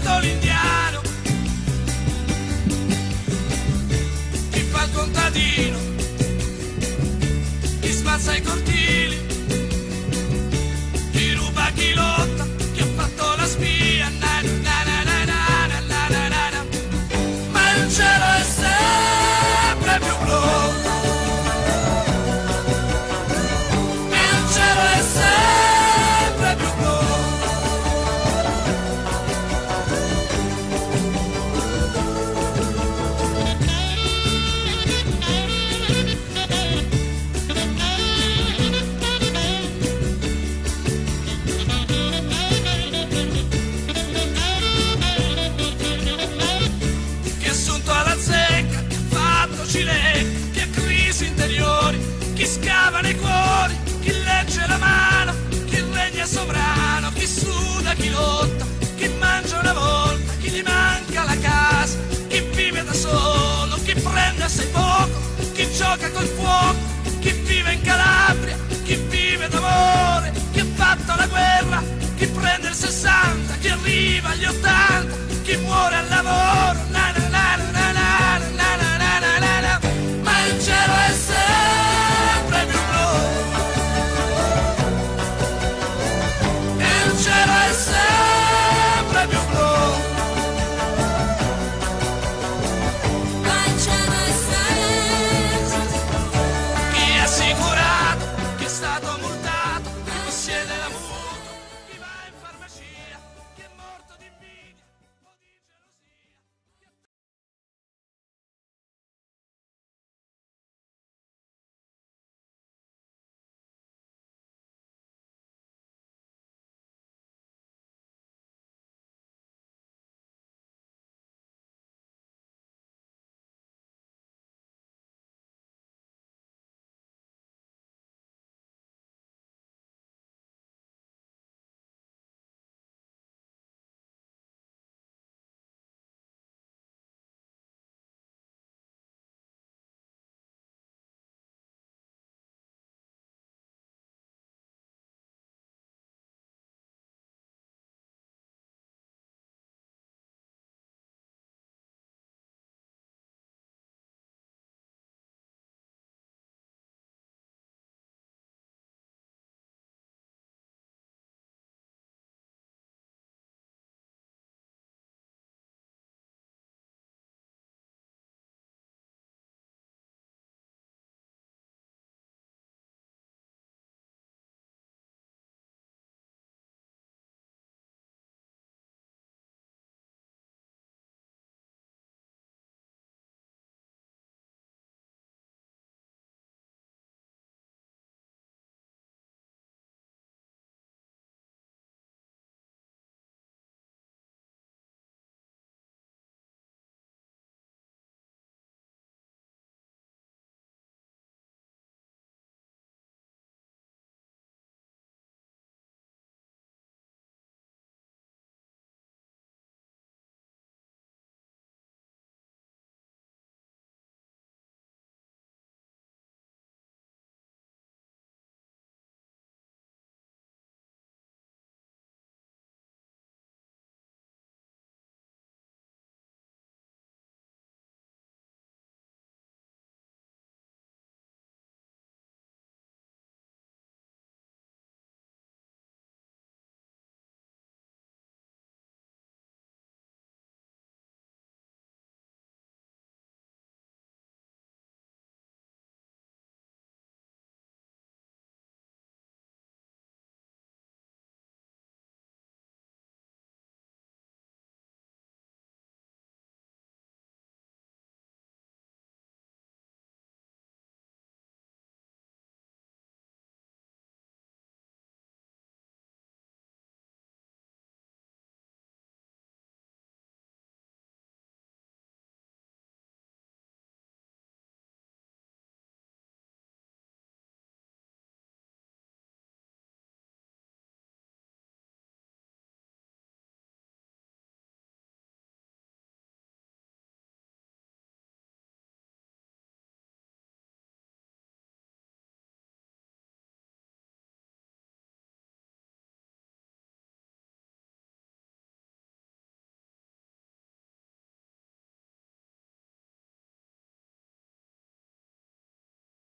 fatto l'indiano, chi fa il contadino, chi spazza i cortili, chi ruba, chi lotta, chi ha fatto la spia, na na na na na na na na na. Ma il cielo è sempre più blu, il cielo è sempre più blu. Che ha crisi interiori, chi scava nei cuori, chi legge la mano, chi regna sovrano, chi suda, chi lotta, chi mangia una volta, chi gli manca la casa, chi vive da solo, chi prende assai poco, chi gioca col fuoco, chi vive in Calabria, chi vive d'amore, chi ha fatto la guerra, chi prende il 60, chi arriva agli 80.